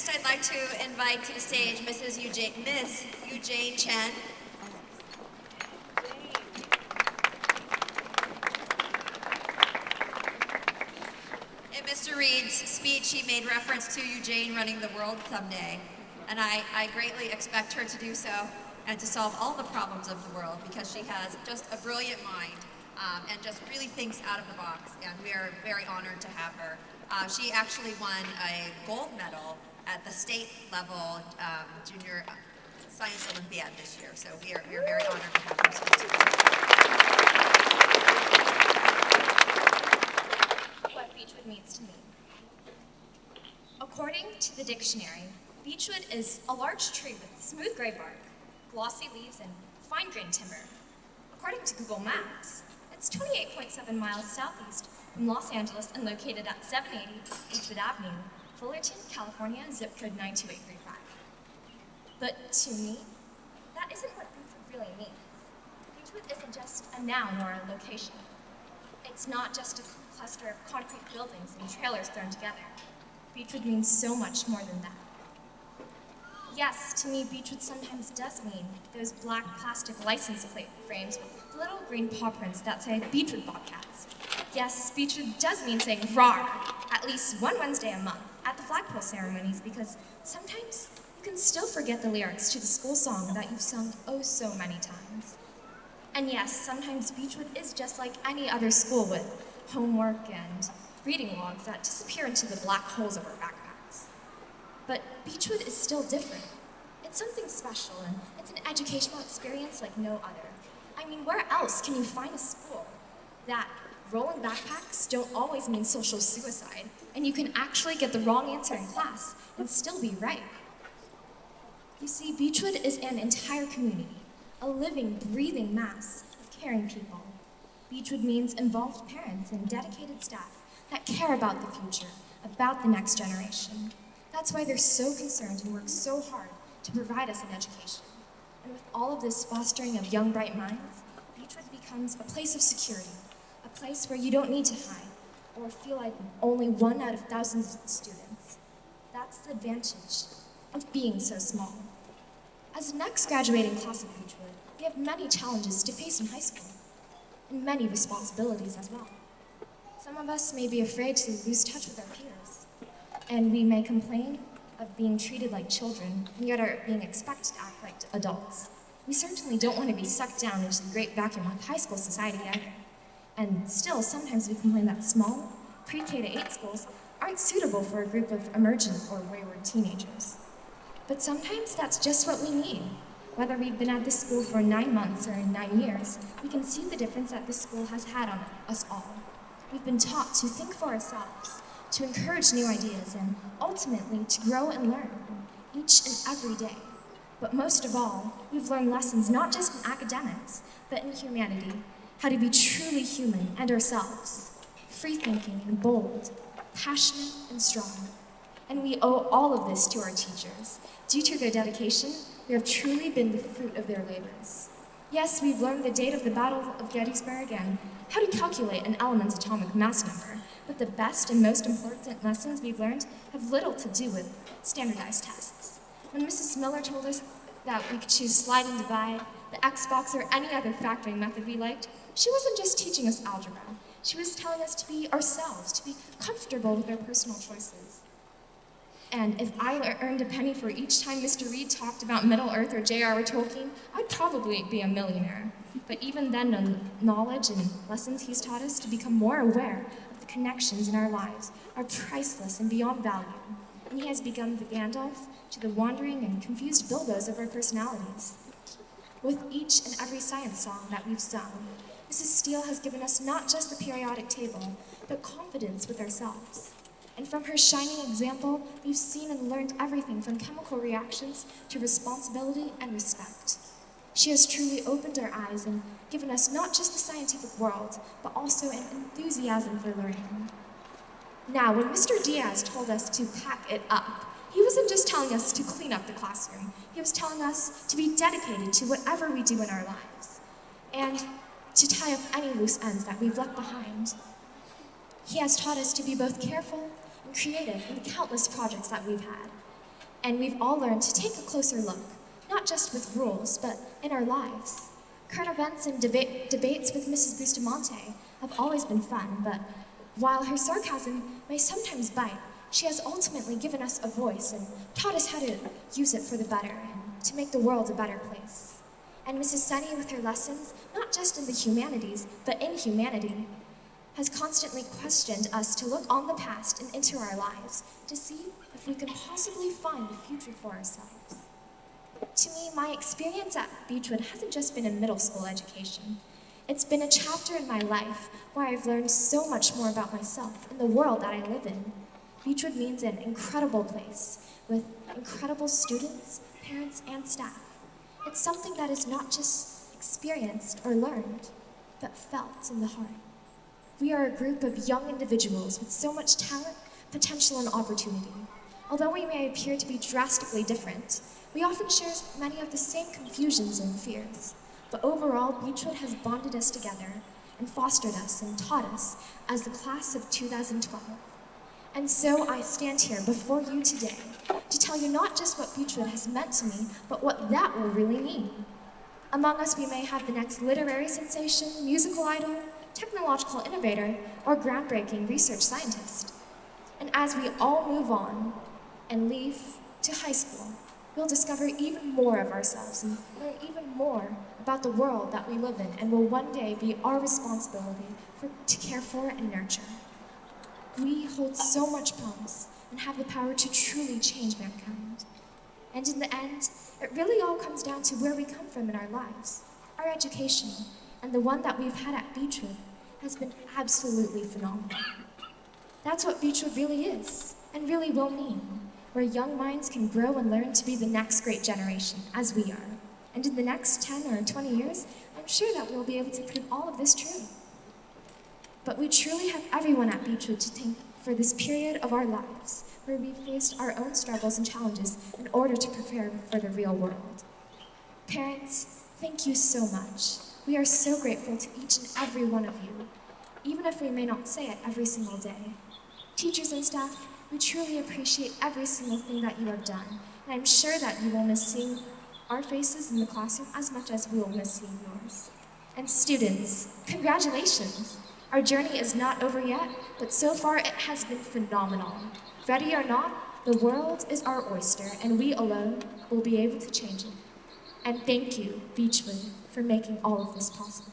Next, I'd like to invite to the stage Miss Yujane Chen. In Mr. Reed's speech, he made reference to Yujane running the world someday, and I greatly expect her to do so and to solve all the problems of the world because she has just a brilliant mind and just really thinks out of the box, and we are very honored to have her. She actually won a gold medal at the state level junior science Olympiad this year, so we are very honored to have her. What Beechwood means to me. According to the dictionary, Beechwood is a large tree with smooth gray bark, glossy leaves, and fine-grained timber. According to Google Maps, it's 28.7 miles southeast from Los Angeles and located at 780 Beechwood Avenue, Fullerton, California, zip code 92835. But to me, that isn't what Beechwood really means. Beechwood isn't just a noun or a location. It's not just a cluster of concrete buildings and trailers thrown together. Beechwood means so much more than that. Yes, to me, Beechwood sometimes does mean those black plastic license plate frames with little green paw prints that say Beechwood Bobcats. Yes, Beechwood does mean saying "rawr" at least one Wednesday a month at the flagpole ceremonies because sometimes you can still forget the lyrics to the school song that you've sung oh so many times. And yes, sometimes Beechwood is just like any other school with homework and reading logs that disappear into the black holes of our backpacks. But Beechwood is still different. It's something special, and it's an educational experience like no other. I mean, where else can you find a school that rolling backpacks don't always mean social suicide, and you can actually get the wrong answer in class and still be right? You see, Beechwood is an entire community, a living, breathing mass of caring people. Beechwood means involved parents and dedicated staff that care about the future, about the next generation. That's why they're so concerned and work so hard to provide us an education. And with all of this fostering of young, bright minds, Beechwood becomes a place of security, a place where you don't need to hide or feel like only one out of thousands of students. That's the advantage of being so small. As the next graduating class of Beechwood, we have many challenges to face in high school, and many responsibilities as well. Some of us may be afraid to lose touch with our peers, and we may complain of being treated like children, and yet are being expected to act like adults. We certainly don't want to be sucked down into the great vacuum of high school society either. And still, sometimes we complain that small, pre-K to 8 schools aren't suitable for a group of emergent or wayward teenagers. But sometimes that's just what we need. Whether we've been at this school for 9 months or 9 years, we can see the difference that this school has had on us all. We've been taught to think for ourselves, to encourage new ideas, and ultimately to grow and learn, each and every day. But most of all, we've learned lessons not just in academics, but in humanity, how to be truly human and ourselves, free-thinking and bold, passionate and strong. And we owe all of this to our teachers. Due to their dedication, we have truly been the fruit of their labors. Yes, we've learned the date of the Battle of Gettysburg and how to calculate an element's atomic mass number, but the best and most important lessons we've learned have little to do with standardized tests. When Mrs. Miller told us that we could choose slide and divide, the Xbox, or any other factoring method we liked, she wasn't just teaching us algebra. She was telling us to be ourselves, to be comfortable with our personal choices. And if I earned a penny for each time Mr. Reed talked about Middle-earth or J.R.R. Tolkien, I'd probably be a millionaire. But even then, the knowledge and lessons he's taught us to become more aware of the connections in our lives are priceless and beyond value. And he has become the Gandalf to the wandering and confused Bilbos of our personalities. With each and every science song that we've sung, Mrs. Steele has given us not just the periodic table, but confidence with ourselves. And from her shining example, we've seen and learned everything from chemical reactions to responsibility and respect. She has truly opened our eyes and given us not just the scientific world, but also an enthusiasm for learning. Now, when Mr. Diaz told us to pack it up, he wasn't just telling us to clean up the classroom. He was telling us to be dedicated to whatever we do in our lives, and to tie up any loose ends that we've left behind. He has taught us to be both careful and creative in the countless projects that we've had. And we've all learned to take a closer look, not just with rules, but in our lives. Current events and debates with Mrs. Bustamante have always been fun, but while her sarcasm may sometimes bite, she has ultimately given us a voice and taught us how to use it for the better and to make the world a better place. And Mrs. Sunny, with her lessons, not just in the humanities, but in humanity, has constantly questioned us to look on the past and into our lives to see if we can possibly find a future for ourselves. To me, my experience at Beechwood hasn't just been a middle school education. It's been a chapter in my life where I've learned so much more about myself and the world that I live in. Beechwood means an incredible place with incredible students, parents, and staff. It's something that is not just experienced or learned, but felt in the heart. We are a group of young individuals with so much talent, potential, and opportunity. Although we may appear to be drastically different, we often share many of the same confusions and fears. But overall, Beechwood has bonded us together and fostered us and taught us as the class of 2012. And so I stand here before you today to tell you not just what Beechwood has meant to me, but what that will really mean. Among us, we may have the next literary sensation, musical idol, technological innovator, or groundbreaking research scientist. And as we all move on and leave to high school, we'll discover even more of ourselves and learn even more about the world that we live in and will one day be our responsibility to care for and nurture. We hold so much promise and have the power to truly change mankind. And in the end, it really all comes down to where we come from in our lives. Our education, and the one that we've had at Beechwood, has been absolutely phenomenal. That's what Beechwood really is, and really will mean, where young minds can grow and learn to be the next great generation, as we are. And in the next 10 or 20 years, I'm sure that we'll be able to prove all of this true. But we truly have everyone at Beechwood to thank for this period of our lives, where we faced our own struggles and challenges in order to prepare for the real world. Parents, thank you so much. We are so grateful to each and every one of you, even if we may not say it every single day. Teachers and staff, we truly appreciate every single thing that you have done, and I'm sure that you will miss seeing our faces in the classroom as much as we will miss seeing yours. And students, congratulations! Our journey is not over yet, but so far it has been phenomenal. Ready or not, the world is our oyster, and we alone will be able to change it. And thank you, Beechwood, for making all of this possible.